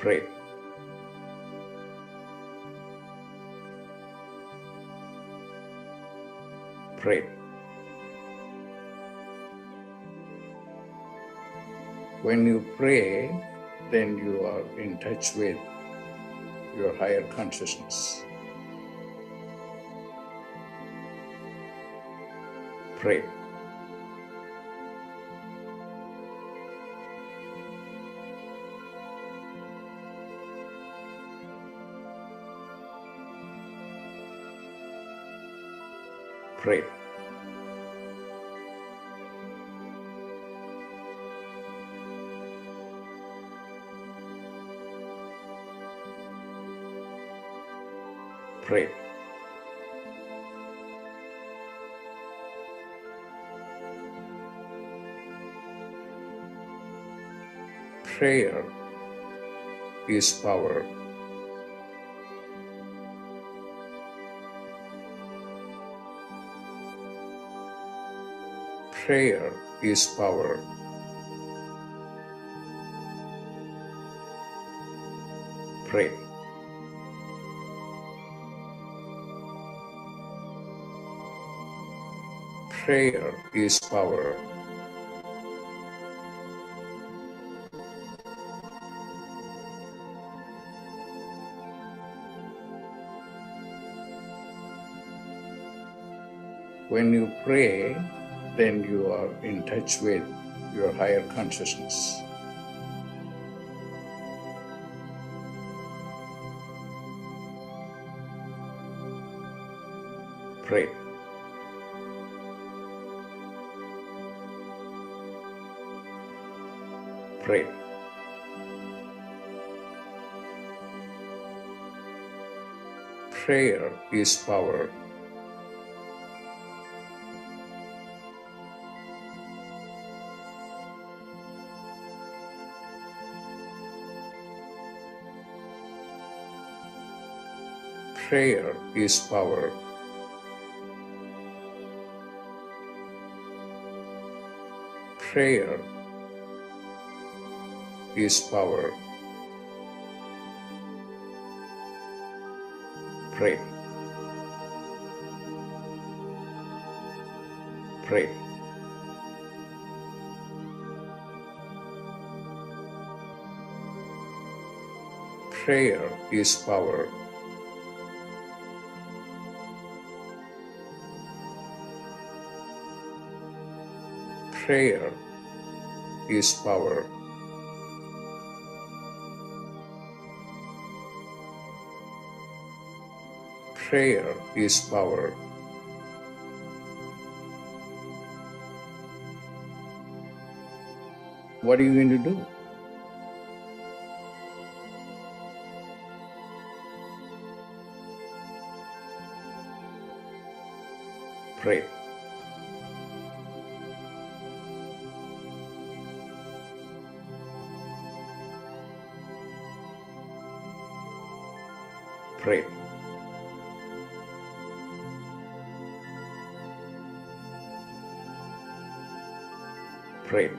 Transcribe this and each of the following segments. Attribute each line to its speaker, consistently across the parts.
Speaker 1: Pray. Pray. When you pray, then you are in touch with your higher consciousness. Pray. Pray. Pray. Prayer is power. Prayer is power. Pray. Prayer is power. When you pray, then you are in touch with your higher consciousness. Pray. Pray. Prayer is power. Prayer is power. Prayer is power. Pray. Pray. Prayer is power. Prayer is power. Prayer is power. What are you going to do? Pray. Pray. Pray.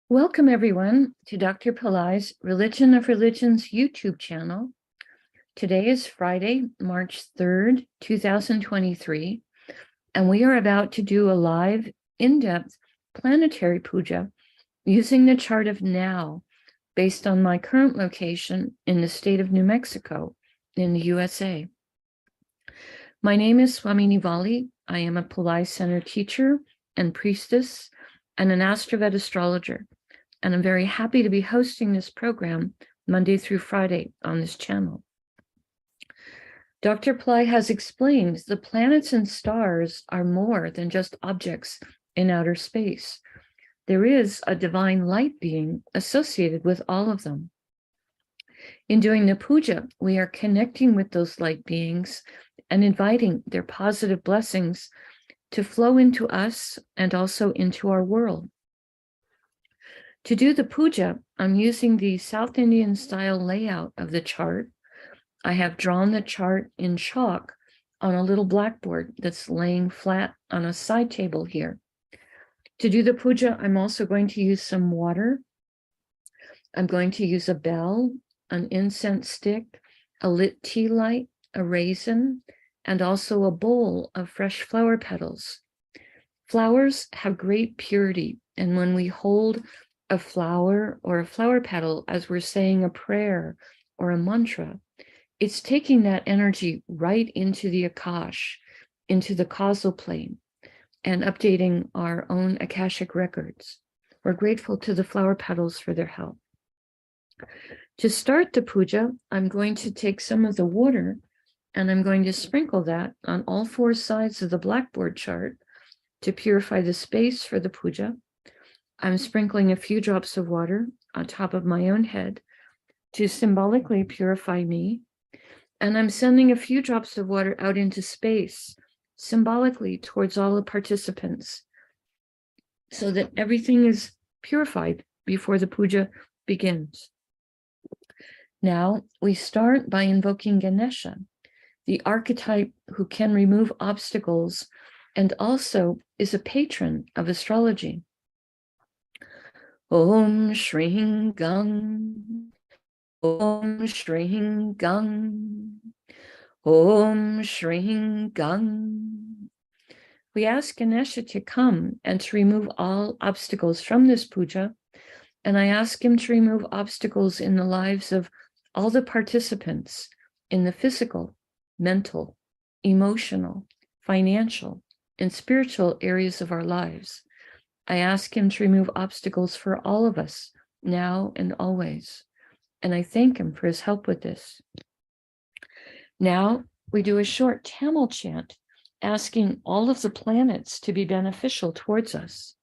Speaker 2: Welcome, everyone, to Dr. Pillai's Religion of Religions YouTube channel. Today is Friday, March 3rd, 2023, and we are about to do a live, in-depth planetary puja using the chart of now, based on my current location in the state of New Mexico in the USA. My name is Swamini Valli. I am a Pillai Center teacher and priestess and an AstroVed astrologer, and I'm very happy to be hosting this program Monday through Friday on this channel. Dr. Pillai has explained the planets and stars are more than just objects in outer space. There is a divine light being associated with all of them. In doing the puja, we are connecting with those light beings and inviting their positive blessings to flow into us and also into our world. To do the puja, I'm using the South Indian style layout of the chart. I have drawn the chart in chalk on a little blackboard that's laying flat on a side table here. To do the puja, I'm also going to use some water. I'm going to use a bell, an incense stick, a lit tea light, a raisin, and also a bowl of fresh flower petals. Flowers have great purity, and when we hold a flower or a flower petal as we're saying a prayer or a mantra, it's taking that energy right into the Akash, into the causal plane, and updating our own Akashic records. We're grateful to the flower petals for their help. To start the puja, I'm going to take some of the water and I'm going to sprinkle that on all four sides of the blackboard chart to purify the space for the puja. I'm sprinkling a few drops of water on top of my own head to symbolically purify me. And I'm sending a few drops of water out into space, symbolically towards all the participants, so that everything is purified before the puja begins. Now, we start by invoking Ganesha, the archetype who can remove obstacles and also is a patron of astrology. Om Shring Gang, Om Shring Gang, Om Shring Gang. We ask Ganesha to come and to remove all obstacles from this puja, and I ask him to remove obstacles in the lives of all the participants in the physical, mental, emotional, financial, and spiritual areas of our lives. I ask him to remove obstacles for all of us, now and always. And I thank him for his help with this. Now we do a short Tamil chant, asking all of the planets to be beneficial towards us.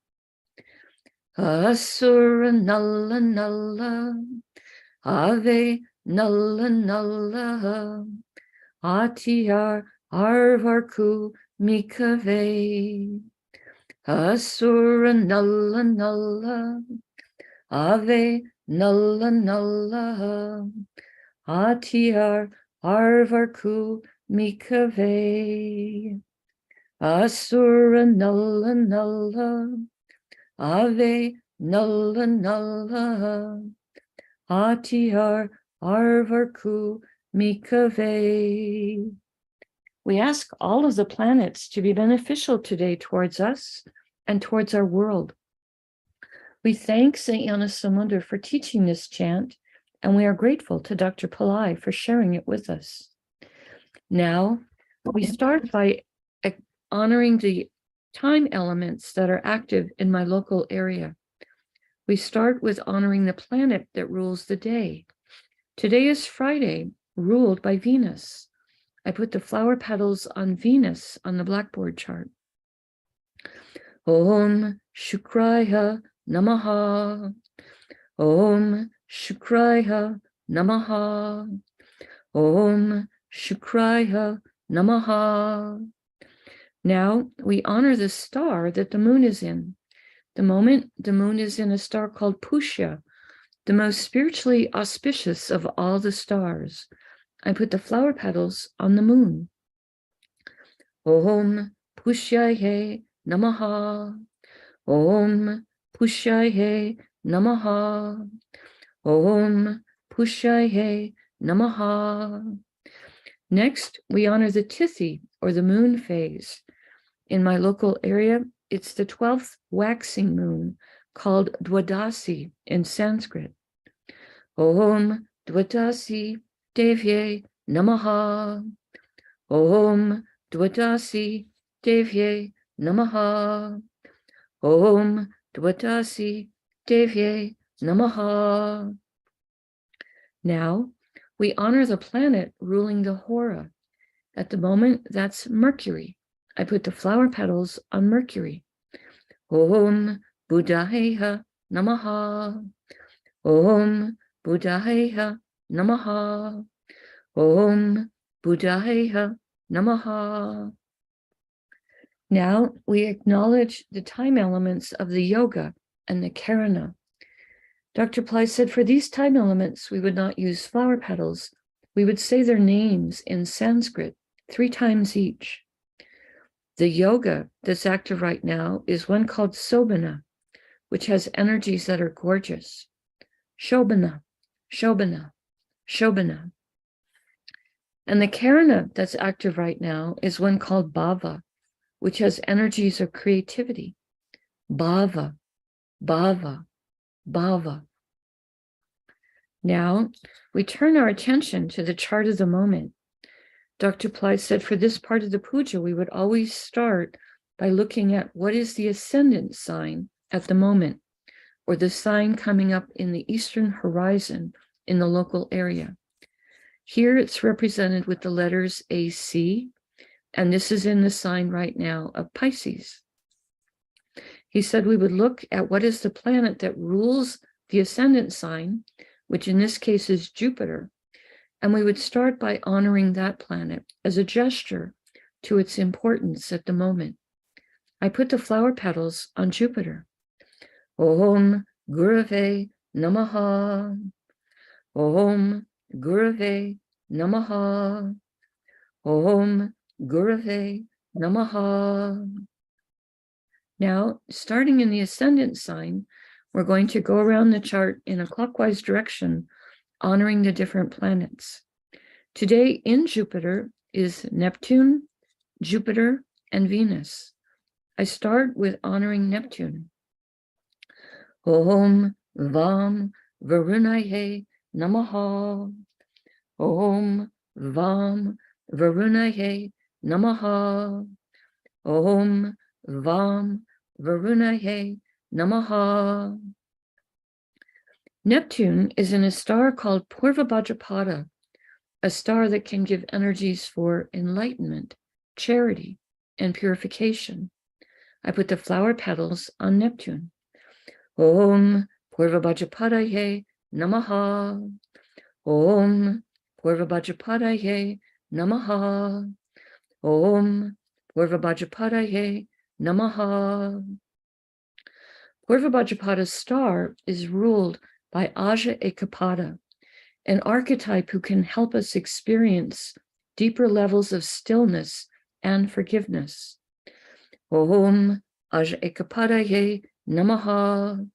Speaker 2: Asura Nalla Nalla, Ave Nalla Nalla, Atiyar Arvarku Mikave. Asura Nalla Nalla, Ave Nalla Nalla, Atiyar Arvarku Mikave. Asura Nalla Nalla, Ave Nalla Nalla, Atiyar Arvarku Mikave. We ask all of the planets to be beneficial today towards us and towards our world. We thank St. Yanasamundar for teaching this chant, and we are grateful to Dr. Pillai for sharing it with us. Now, we start by honoring the time elements that are active in my local area. We start with honoring the planet that rules the day. Today is Friday, ruled by Venus. I put the flower petals on Venus on the blackboard chart. Om Shukraya Namaha. Om Shukraya Namaha. Om Shukraya Namaha. Now we honor the star that the moon is in. The moment the moon is in a star called Pushya, the most spiritually auspicious of all the stars. I put the flower petals on the moon. Om Pushyaye Namaha. Om Pushyaye Namaha. Om Pushyaye Namaha. Next, we honor the Tithi, or the moon phase. In my local area, it's the 12th waxing moon, called Dwadasi in Sanskrit. Om Dwadasi Devye Namaha. Om Dwadasi Devye Namaha. Om Dwadasi Devye Namaha. Now, we honor the planet ruling the Hora. At the moment, that's Mercury. I put the flower petals on Mercury. Om Buddhaya Namaha. Om Buddhaya Namaha. Om Buddhaya Namaha. Now we acknowledge the time elements of the yoga and the karana. Dr. Pillai said for these time elements, we would not use flower petals, We would say their names in Sanskrit 3 times each. The yoga that's active right now is one called Sobhana, which has energies that are gorgeous. Shobhana, Shobhana, Shobhana. And the Karana that's active right now is one called Bhava, which has energies of creativity. Bhava, Bhava, Bhava. Now, we turn our attention to the chart of the moment. Dr. Pillai said for this part of the puja, we would always start by looking at what is the ascendant sign at the moment, or the sign coming up in the eastern horizon in the local area. Here it's represented with the letters AC, and this is in the sign right now of Pisces. He said we would look at what is the planet that rules the ascendant sign, which in this case is Jupiter, and we would start by honoring that planet as a gesture to its importance at the moment. I put the flower petals on Jupiter. Om Gurave Namaha. Om Gurave Namaha. Om Gurave Namaha. Now, starting in the ascendant sign, we're going to go around the chart in a clockwise direction, honoring the different planets. Today in Jupiter is Neptune, Jupiter, and Venus. I start with honoring Neptune. Om Vam Varunaye Namaha. Om Vam Varunaye Namaha. Om Vam Varunaye Namaha. Neptune is in a star called Purva Bhadrapada, a star that can give energies for enlightenment, charity, and purification. I put the flower petals on Neptune. Om Purva Bhadrapadaye Namaha. Om Purva Bhadrapadaye Namaha. Om Purva Bhadrapadaye Namaha. Purva Bhadrapada's star is ruled by Aja Ekapada, an archetype who can help us experience deeper levels of stillness and forgiveness. Om Aja Ekapadaye Namaha.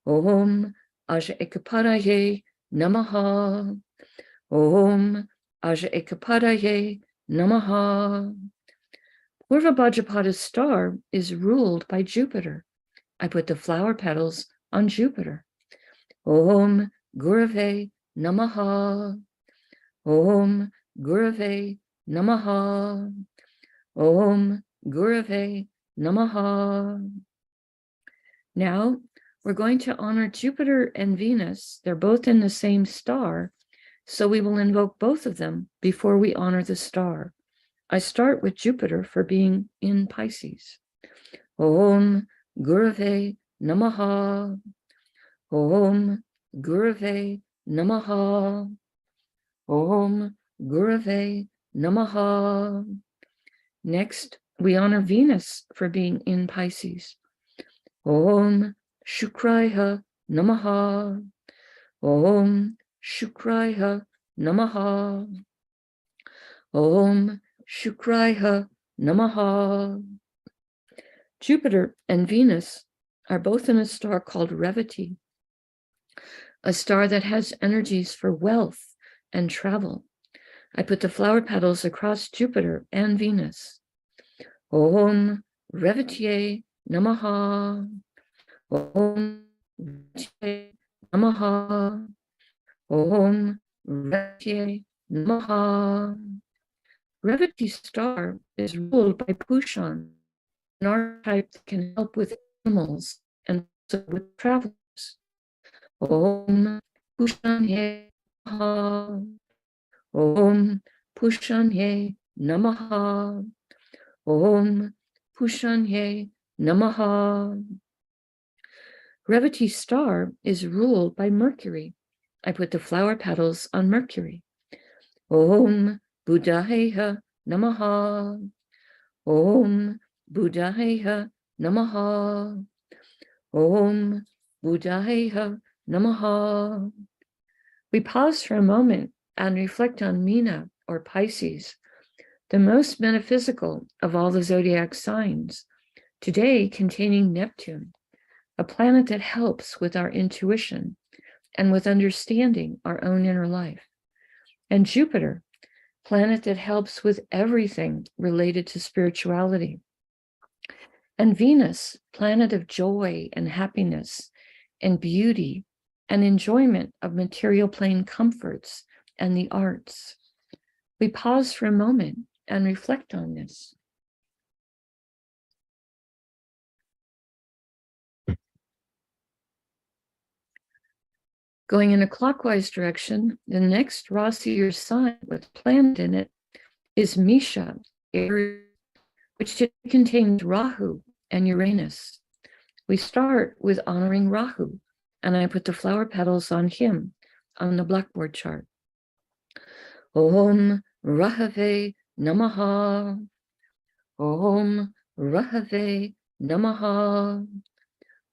Speaker 2: Om Aja Ekapadaye Namaha. Om Aja Ekapadaye Namaha. Purva Bhadrapada's star is ruled by Jupiter. I put the flower petals on Jupiter. Om Gurave Namaha. Om Gurave Namaha. Om Gurave Namaha. Now we're going to honor Jupiter and Venus. They're both in the same star, so we will invoke both of them before we honor the star. I start with Jupiter for being in Pisces. Om Gurave Namaha. Om Gurave Namaha. Om Gurave Namaha. Next, we honor Venus for being in Pisces. Om Shukraya Namaha. Om Shukraya Namaha. Om Shukraya Namaha. Jupiter and Venus are both in a star called Revati, a star that has energies for wealth and travel. I put the flower petals across Jupiter and Venus. Om Revatiye Namaha. Om Revatiye Namaha. Om Revatiye Namaha. Revati's star is ruled by Pushan, an archetype that can help with animals and also with travelers. Om Pushanye Namaha. Om Pushanye Namaha. Om Pushanye Namaha. Revati's star is ruled by Mercury. I put the flower petals on Mercury. Om Buddhaya Namaha. Om Buddhaya Namaha. Om Buddhaya Namaha. We pause for a moment and reflect on Mina, or Pisces, the most metaphysical of all the zodiac signs, today containing Neptune, a planet that helps with our intuition and with understanding our own inner life, and Jupiter, planet that helps with everything related to spirituality, and Venus, planet of joy and happiness and beauty and enjoyment of material plane comforts and the arts. We pause for a moment and reflect on this. Going in a clockwise direction, the next Rasi or sign with a planet in it is Misha, Aries, which contains Rahu and Uranus. We start with honoring Rahu, and I put the flower petals on him on the blackboard chart. Om Rahave Namaha. Om Rahave Namaha.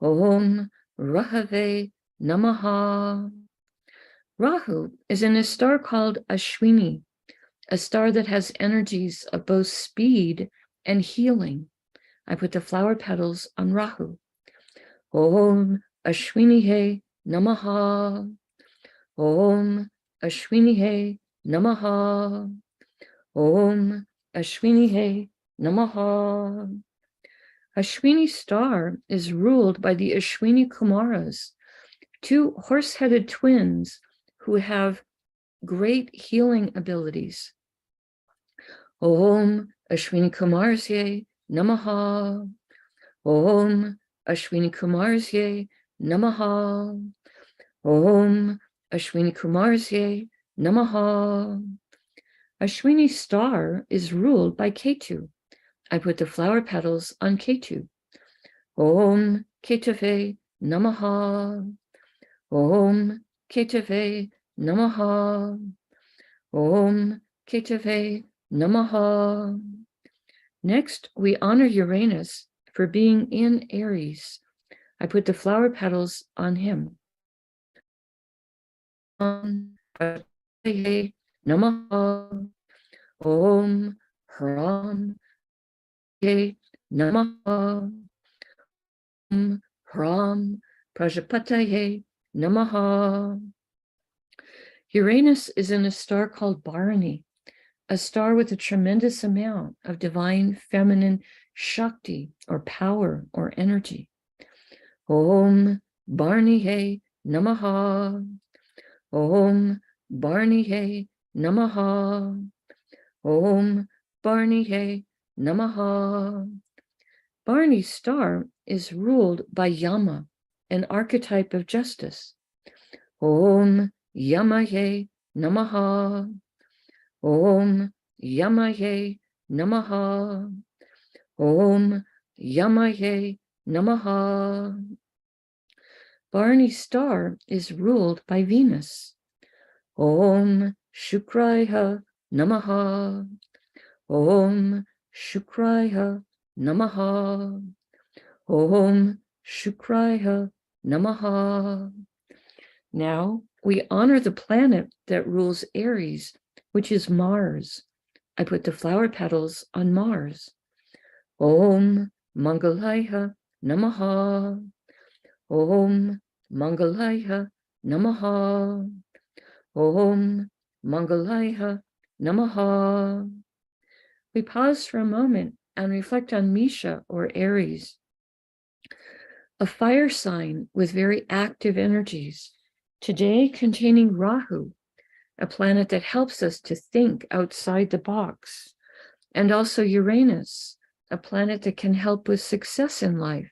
Speaker 2: Om Rahave Namaha. Rahu is in a star called Ashwini, a star that has energies of both speed and healing. I put the flower petals on Rahu. Om Ashwini Namaha. Om Ashwini Namaha. Om Ashwini Namaha. Ashwini star is ruled by the Ashwini Kumaras, two horse-headed twins who have great healing abilities. Om Ashwini Kumarsye Namaha. Om Ashwini Kumarsye Namaha. Om Ashwini Kumarsye Namaha. Ashwini star is ruled by Ketu. I put the flower petals on Ketu. Om Ketave Namaha. Om Ketave Namaha. Om Ketave Namaha. Next, we honor Uranus for being in Aries. I put the flower petals on him. Om Namaha. Om Hram Namaha. Om Hram Prajapataye Namaha. Uranus is in a star called Bharani, a star with a tremendous amount of divine feminine Shakti, or power, or energy. Om Bharani Namaha. Om Bharani Namaha. Om Bharani Namaha. Bharani star is ruled by Yama, an archetype of justice. Om Yamaye Namaha. Om Yamaye Namaha. Om Yamaye Namaha. Bharani star is ruled by Venus. Om Shukraya Namaha. Om Shukraya Namaha. Om Shukraya Namaha. Now we honor the planet that rules Aries, which is Mars. I put the flower petals on Mars. Om Mangalaya Namaha. Om Mangalaya Namaha. Om Mangalaya Namaha. We pause for a moment and reflect on Misha, or Aries, a fire sign with very active energies, today containing Rahu, a planet that helps us to think outside the box, and also Uranus, a planet that can help with success in life,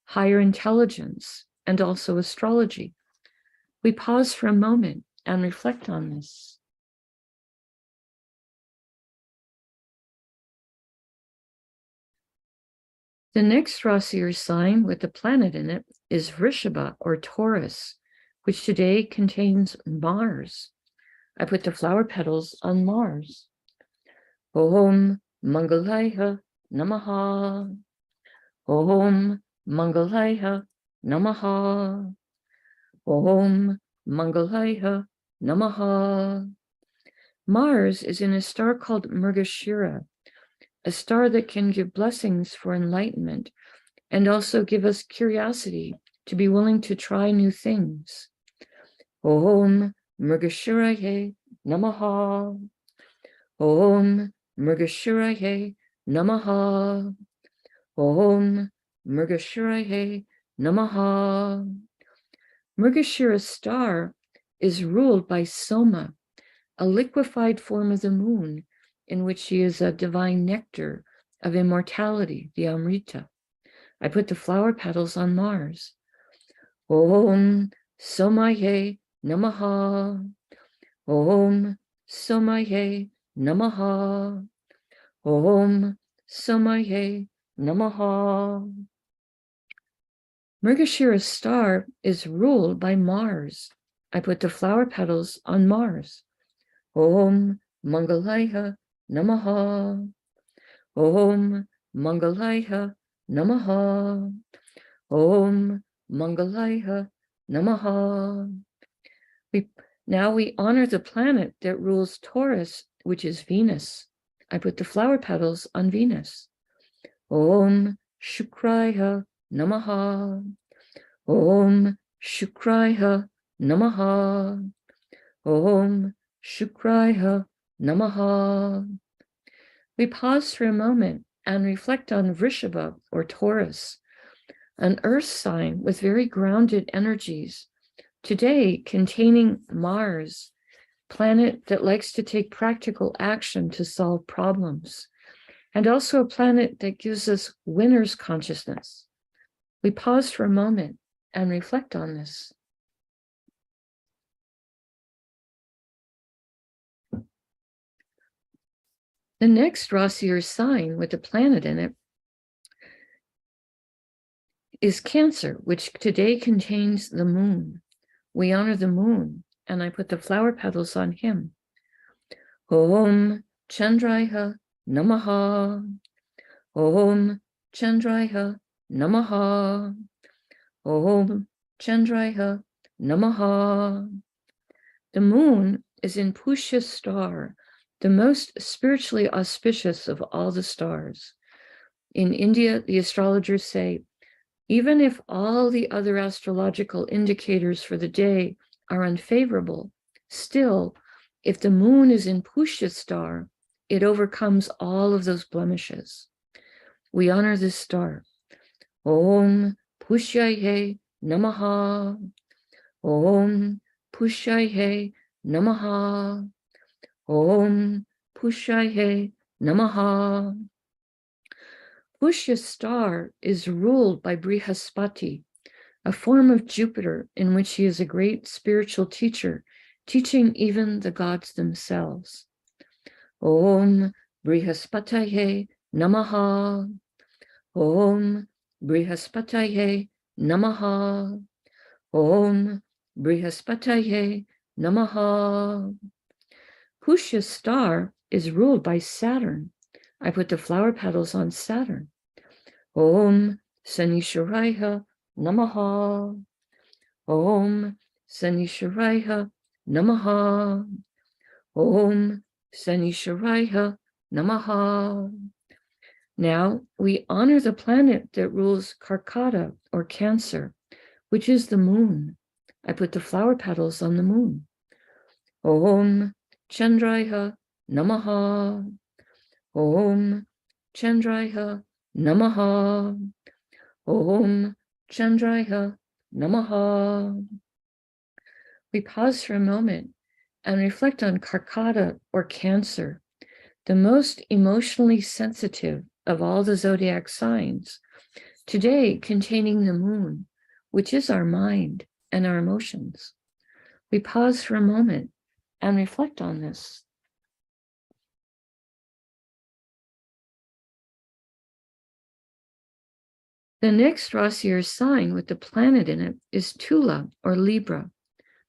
Speaker 2: higher intelligence, and also astrology. We pause for a moment and reflect on this. The next Rasi or sign with the planet in it is Vrishabha, or Taurus, which today contains Mars. I put the flower petals on Mars. Om Mangalaya Namaha. Om Mangalaya Namaha. Om Mangalaya Namaha. Mars is in a star called Mrgashira, a star that can give blessings for enlightenment and also give us curiosity to be willing to try new things. Om Mrgashiraye Namaha. Om Mrgashiraye Namaha. Om Mrgashiraye Namaha. Mrgashira star is ruled by Soma, a liquefied form of the moon, in which she is a divine nectar of immortality, the Amrita. I put the flower petals on Mars. Om Somaye Namaha. Om Somaye Namaha. Om Somaye Namaha. Mrgashira star is ruled by Mars. I put the flower petals on Mars. Om Mangalaya Namaha. Om Mangalaya Namaha. Om Mangalaya Namaha. Now we honor the planet that rules Taurus, which is Venus. I put the flower petals on Venus. Om Shukraya Namaha. Om Shukraya Namaha. Om Shukraya Namaha. We pause for a moment and reflect on Vrishabha or Taurus, an earth sign with very grounded energies, today containing Mars, planet that likes to take practical action to solve problems, and also a planet that gives us winner's consciousness. We pause for a moment and reflect on this. The next Rasi or sign with a planet in it is Cancer, which today contains the moon. We honor the moon, and I put the flower petals on him. Om Chandraya Namaha. Om Chandraya Namaha. Om Chandraya Namaha. The moon is in Pushya star, the most spiritually auspicious of all the stars. In India, the astrologers say, even if all the other astrological indicators for the day are unfavorable, still, if the moon is in Pushya star, it overcomes all of those blemishes. We honor this star. Om Pushyaye Namaha. Om Pushyaye Namaha. Om Pushyaye Namaha. Pushya star is ruled by Brihaspati, a form of Jupiter in which he is a great spiritual teacher, teaching even the gods themselves. Om Brihaspataye Namaha. Om Brihaspataye Namaha. Om Brihaspataye Namaha. Pushya star is ruled by Saturn. I put the flower petals on Saturn. Om Sanishwaraya Namaha. Om Sanishwaraya Namaha. Om Sanishwaraya Namaha. Now we honor the planet that rules Karkata or Cancer, which is the moon. I put the flower petals on the moon. Om Chandraya Namaha. Om Chandraya Namaha. Om Chandraya Namaha. We pause for a moment and reflect on Karkata or Cancer, the most emotionally sensitive of all the zodiac signs, today containing the moon, which is our mind and our emotions. We pause for a moment and reflect on this. The next Rasi or sign with the planet in it is Tula or Libra,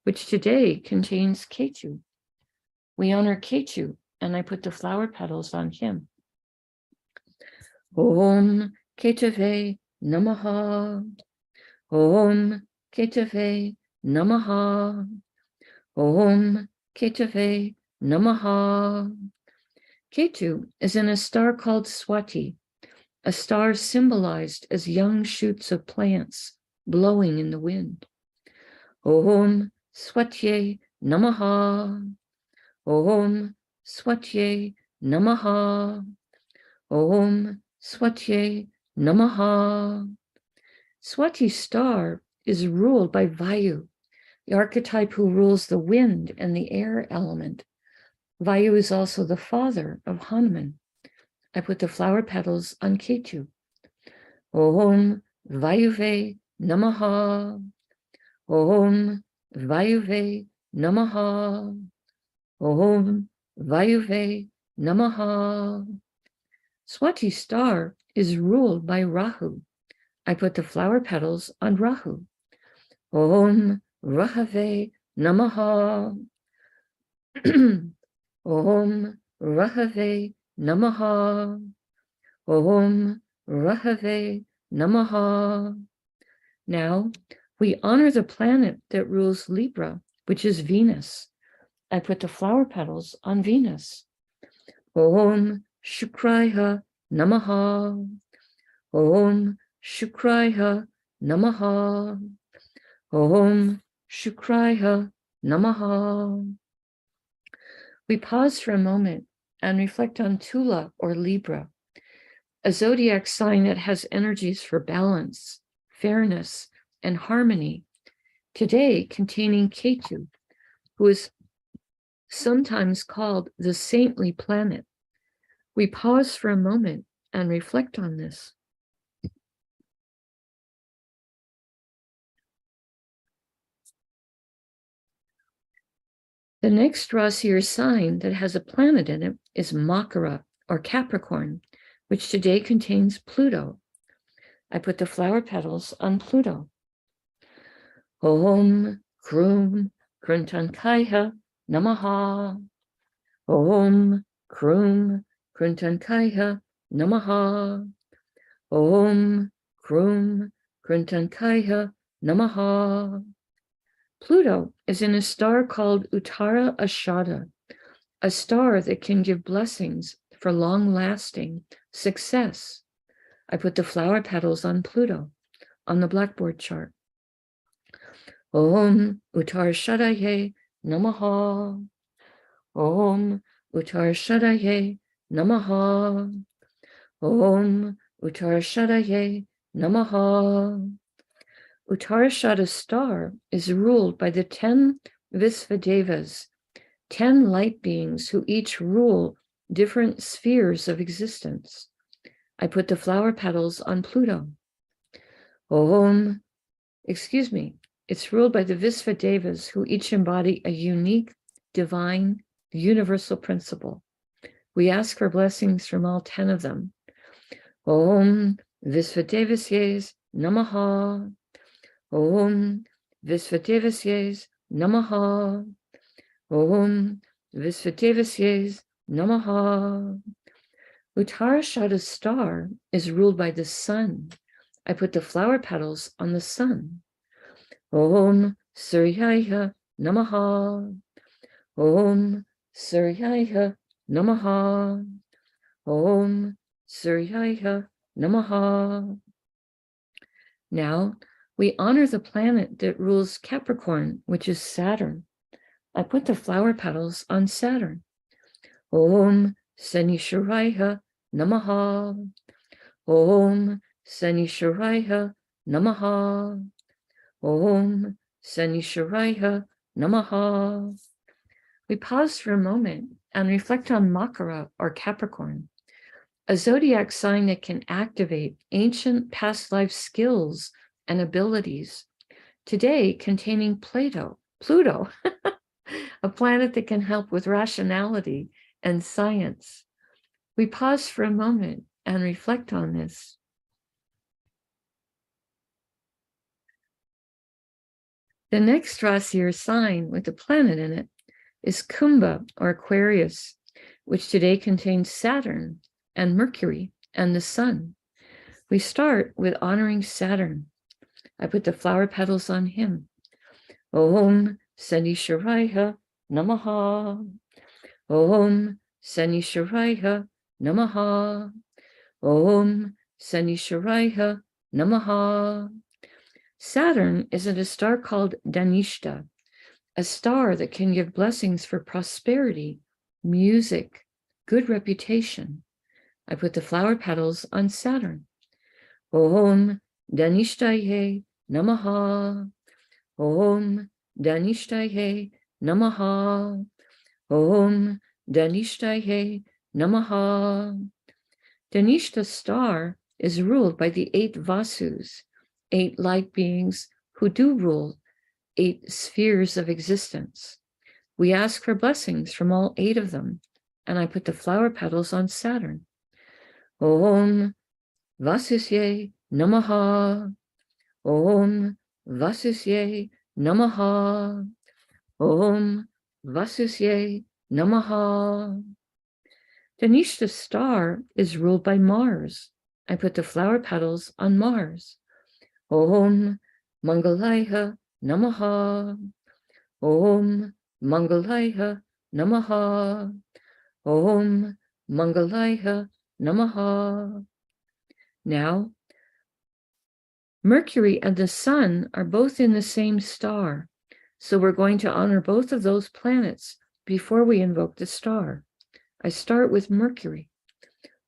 Speaker 2: which today contains Ketu. We honor Ketu, and I put the flower petals on him. Om Ketave Namaha. Om Ketave Namaha. Om Ketave Namaha. Ketu is in a star called Swati, a star symbolized as young shoots of plants blowing in the wind. Om Swatye Namaha. Om Swatye Namaha. Om Swatye Namaha. Swati star is ruled by Vayu, the archetype who rules the wind and the air element. Vayu is also the father of Hanuman. I put the flower petals on Ketu. Om Vayuve Namaha. Om Vayuve Namaha. Om Vayuve Namaha. Swati star is ruled by Rahu. I put the flower petals on Rahu. Om Rahave Namaha. Om Rahave Namaha. Om Rahave Namaha. Now, we honor the planet that rules Libra, which is Venus. I put the flower petals on Venus. Om Shukraya Namaha. Om Shukraya Namaha. Om Shukraya Namaha. We pause for a moment and reflect on Tula or Libra, a zodiac sign that has energies for balance, fairness, and harmony, today containing Ketu, who is sometimes called the saintly planet. We pause for a moment and reflect on this. The next Rasi or sign that has a planet in it is Makara or Capricorn, which today contains Pluto. I put the flower petals on Pluto. Om Krum Kruntankaya Namaha. Om Krum Kruntankaya Namaha. Om Krum Kruntankaya Namaha. Pluto is in a star called Uttara Ashada, a star that can give blessings for long-lasting success. I put the flower petals on Pluto on the blackboard chart. Om Uttara Shadaye Namaha. Om Uttara Shadaye Namaha. Om Uttara Shadaye Namaha. Uttarashada star is ruled by the 10 Visvadevas, 10 light beings who each rule different spheres of existence. I put the flower petals on Pluto. It's ruled by the Visvadevas who each embody a unique, divine, universal principle. We ask for blessings from all 10 of them. Om Visvadevasye Namaha. Om Visvadevasye Namaha. Om Visvadevasye Namaha. Uttarashada star is ruled by the sun. I put the flower petals on the sun. Om Suryaya Namaha. Om Suryaya Namaha. Om Suryaya Namaha. Now, we honor the planet that rules Capricorn, which is Saturn. I put the flower petals on Saturn. Om Sanishwaraya Namaha. Om Sanishwaraya Namaha. Om Sanishwaraya Namaha. We pause for a moment and reflect on Makara or Capricorn, a zodiac sign that can activate ancient past life skills and abilities, today containing Pluto, a planet that can help with rationality and science. We pause for a moment and reflect on this. The next Rasi or sign with a planet in it is Kumbha or Aquarius, which today contains Saturn and Mercury and the Sun. We start with honoring Saturn. I put the flower petals on him. Om Sanishwaraya Namaha. Om Sanisharaya Namaha. Om Sanisharaya Namaha. Saturn is in a star called Dhanishta, a star that can give blessings for prosperity, music, good reputation. I put the flower petals on Saturn. Om Dhanishtaye Namaha. Om Dhanishtaye Namaha. Om Dhanishtaye Namaha. Dhanishta star is ruled by the 8 Vasus, 8 light beings who do rule 8 spheres of existence. We ask for blessings from all 8 of them, and I put the flower petals on Saturn. Om Vasusye Namaha. Om Vasusye Namaha. Om Vasusye Namaha. Dhanishta star is ruled by Mars. I put the flower petals on Mars. Om Mangalaya Namaha. Om Mangalaya Namaha. Om Mangalaya Namaha. Now, Mercury and the Sun are both in the same star, so we're going to honor both of those planets before we invoke the star. I start with Mercury.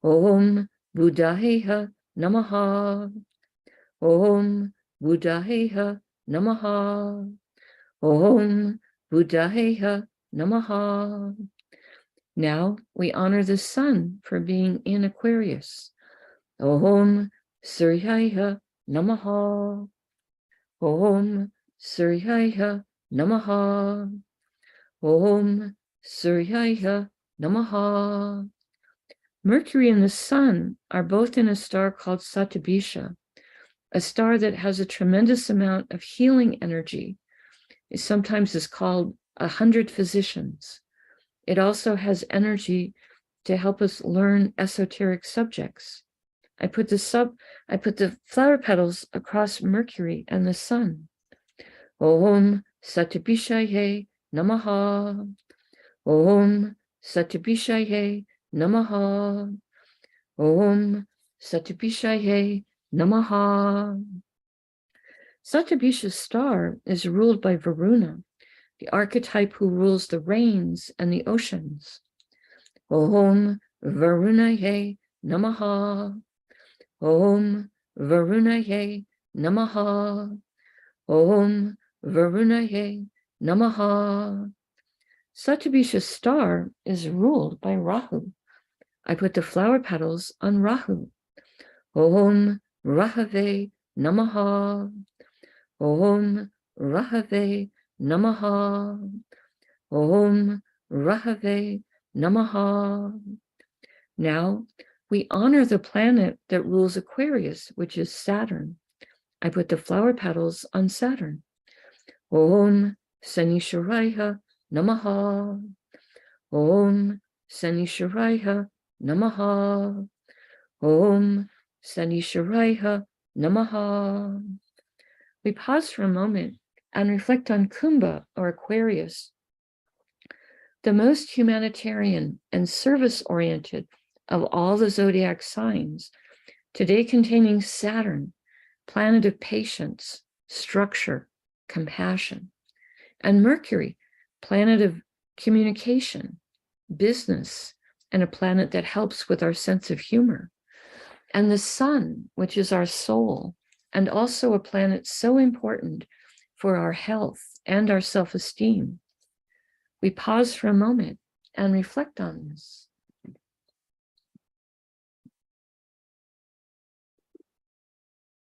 Speaker 2: Om Buddhaya Namaha. Om Buddhaya Namaha. Om Buddhaya Namaha. Now we honor the Sun for being in Aquarius. Om Suryaya Namaha. Om Suryaya Namaha. Om Suryaya Namaha. Mercury and the Sun are both in a star called Satyabhisha, a star that has a tremendous amount of healing energy. It sometimes is called 100 physicians. It also has energy to help us learn esoteric subjects. I put the flower petals across Mercury and the Sun. Om Satyabhishaye Namaha. Om Satyabhishaye Namaha. Om Satyabhishaye Namaha. Satyabhisha star is ruled by Varuna, the archetype who rules the rains and the oceans. Om Varunaye Namaha. Om Varunaye Namaha. Om Varunaye Namaha. Satyabhisha star is ruled by Rahu. I put the flower petals on Rahu. Om Rahave Namaha. Om Rahave Namaha. Om Rahave Namaha. Now we honor the planet that rules Aquarius, which is Saturn. I put the flower petals on Saturn. Om Sanisharaya Namaha. Om Sanisharaya Namaha. Om Sanisharaya Namaha. We pause for a moment and reflect on Kumbha, or Aquarius, the most humanitarian and service-oriented of all the zodiac signs, today containing Saturn, planet of patience, structure, compassion, and Mercury, planet of communication, business, and a planet that helps with our sense of humor, and the Sun, which is our soul, and also a planet so important for our health and our self-esteem. We pause for a moment and reflect on this.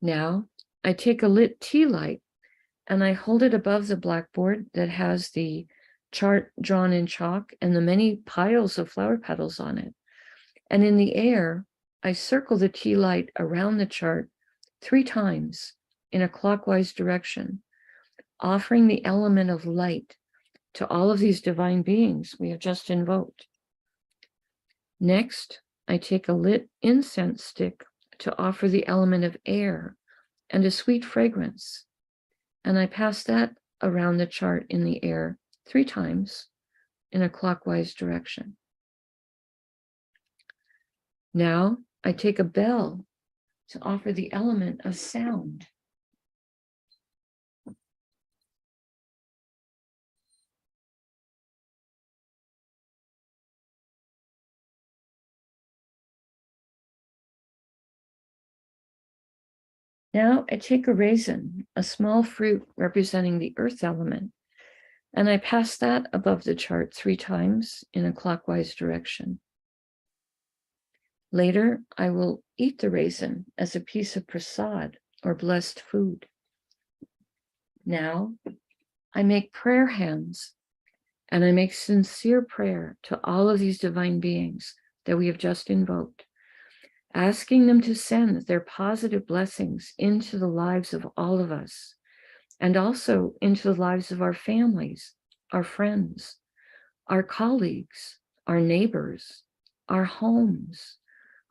Speaker 2: Now, I take a lit tea light and I hold it above the blackboard that has the chart drawn in chalk and the many piles of flower petals on it. And in the air, I circle the tea light around the chart 3 times in a clockwise direction, offering the element of light to all of these divine beings we have just invoked. Next, I take a lit incense stick to offer the element of air and a sweet fragrance, and I pass that around the chart in the air 3 times in a clockwise direction. Now I take a bell to offer the element of sound. Now I take a raisin, a small fruit representing the earth element, and I pass that above the chart 3 times in a clockwise direction. Later, I will eat the raisin as a piece of prasad or blessed food. Now, I make prayer hands, and I make sincere prayer to all of these divine beings that we have just invoked, asking them to send their positive blessings into the lives of all of us, and also into the lives of our families, our friends, our colleagues, our neighbors, our homes,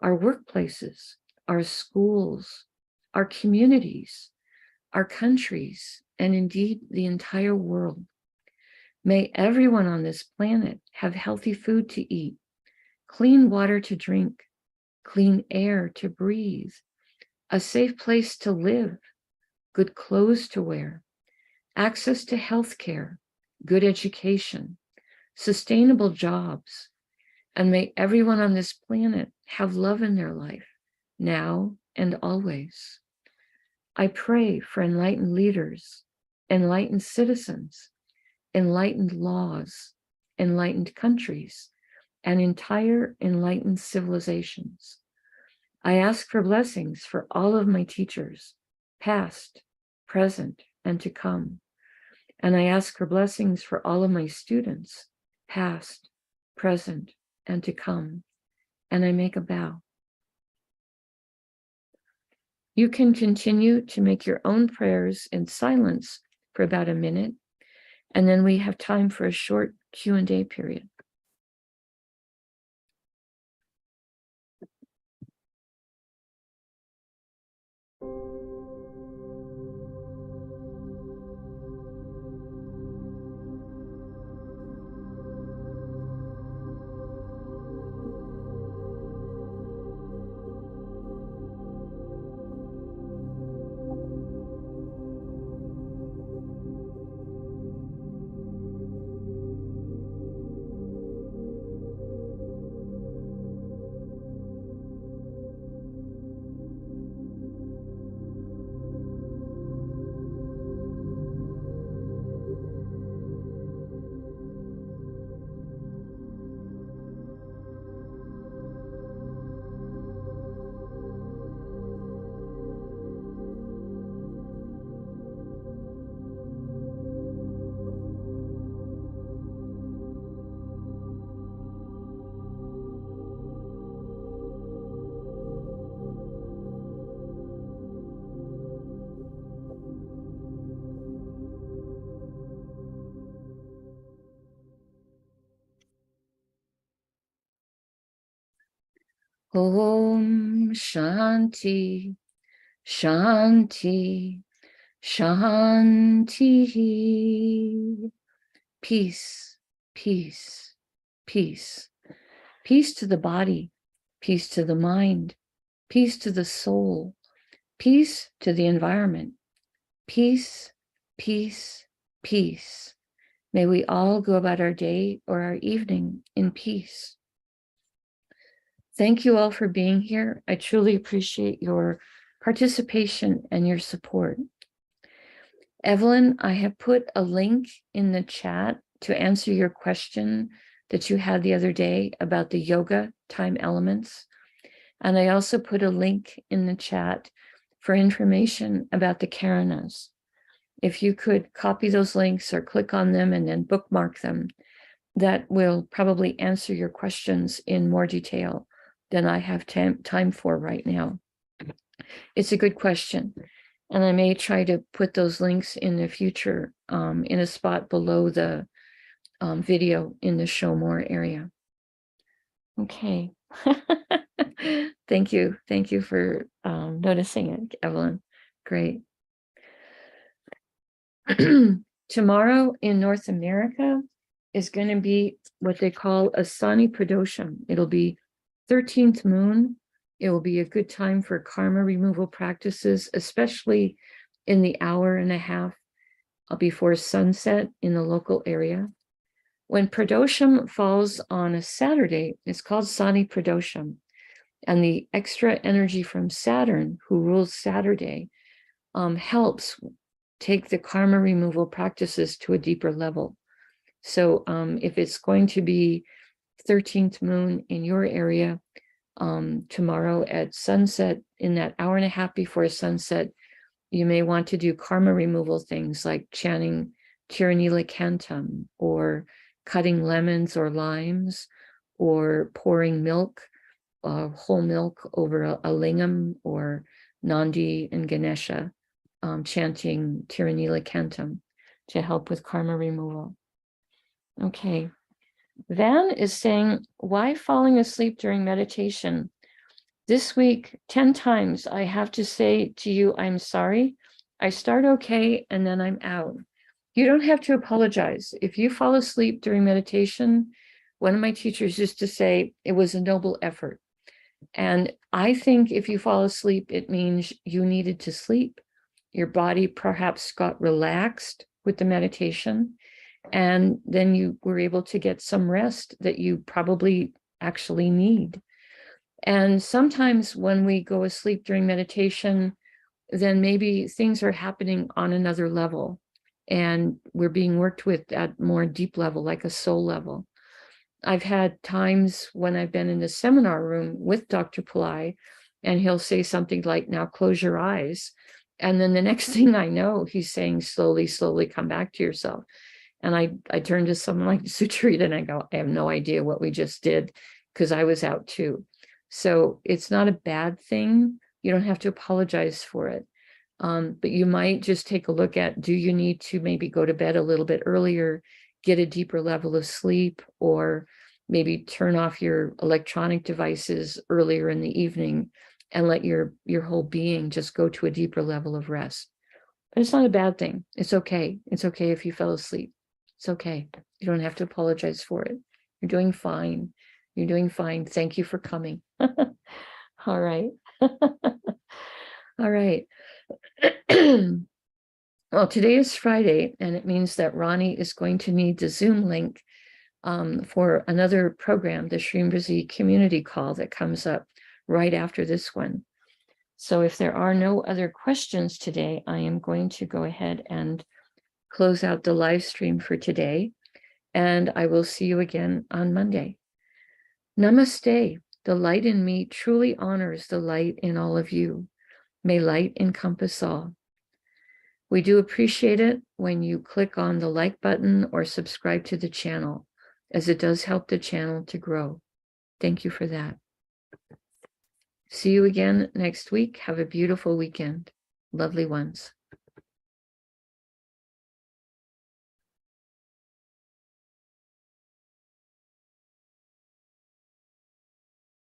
Speaker 2: our workplaces, our schools, our communities, our countries, and indeed the entire world. May everyone on this planet have healthy food to eat, clean water to drink, clean air to breathe, a safe place to live, good clothes to wear, access to health care, good education, sustainable jobs, and may everyone on this planet have love in their life, now and always. I pray for enlightened leaders, enlightened citizens, enlightened laws, enlightened countries, and entire enlightened civilizations. I ask for blessings for all of my teachers, past, present, and to come. And I ask for blessings for all of my students, past, present, and to come. And I make a bow. You can continue to make your own prayers in silence for about a minute, and then we have time for a short Q&A period. Om Shanti, Shanti, Shanti. Peace, peace, peace. Peace to the body, peace to the mind, peace to the soul, peace to the environment. Peace, peace, peace. May we all go about our day or our evening in peace. Thank you all for being here. I truly appreciate your participation and your support. Evelyn, I have put a link in the chat to answer your question that you had the other day about the yoga time elements. And I also put a link in the chat for information about the Karanas. If you could copy those links or click on them and then bookmark them, that will probably answer your questions in more detail than I have time for right now. It's a good question. And I may try to put those links in the future in a spot below the video in the show more area. Okay. Thank you. Thank you for noticing it, Evelyn. Great. Tomorrow in North America, is going to be what they call a Sani Pradosham. It'll be 13th moon. It will be a good time for karma removal practices, especially in the hour and a half before sunset in the local area. When Pradosham falls on a Saturday, it's called Sani Pradosham. And the extra energy from Saturn, who rules Saturday, helps take the karma removal practices to a deeper level. So if it's going to be 13th moon in your area tomorrow at sunset, in that hour and a half before sunset, you may want to do karma removal things like chanting Tirunelakantam, or cutting lemons or limes, or pouring milk, whole milk over a lingam or Nandi and Ganesha, chanting Tirunelakantam to help with karma removal. Okay. Van is saying, why falling asleep during meditation? This week, 10 times, I have to say to you, I'm sorry. I start okay, and then I'm out. You don't have to apologize. If you fall asleep during meditation, one of my teachers used to say it was a noble effort. And I think if you fall asleep, it means you needed to sleep. Your body perhaps got relaxed with the meditation, and then you were able to get some rest that you probably actually need. And sometimes when we go asleep during meditation, then maybe things are happening on another level, and we're being worked with at more deep level, like a soul level. I've had times when I've been in the seminar room with Dr. Pillai, and he'll say something like, now close your eyes. And then the next thing I know, he's saying, slowly, slowly come back to yourself. And I turn to someone like Sucharita and I go, I have no idea what we just did, because I was out too. So it's not a bad thing. You don't have to apologize for it. But you might just take a look at, do you need to maybe go to bed a little bit earlier, get a deeper level of sleep, or maybe turn off your electronic devices earlier in the evening and let your whole being just go to a deeper level of rest. But it's not a bad thing. It's okay. It's okay if you fell asleep. It's okay. You don't have to apologize for it. You're doing fine. You're doing fine. Thank you for coming. All right. All right. Well, today is Friday, and it means that Ronnie is going to need the Zoom link for another program, the Shrimbrasi community call that comes up right after this one. So if there are no other questions today, I am going to go ahead and close out the live stream for today, and I will see you again on Monday. Namaste. The light in me truly honors the light in all of you. May light encompass all. We do appreciate it when you click on the like button or subscribe to the channel, as it does help the channel to grow. Thank you for that. See you again next week. Have a beautiful weekend. Lovely ones.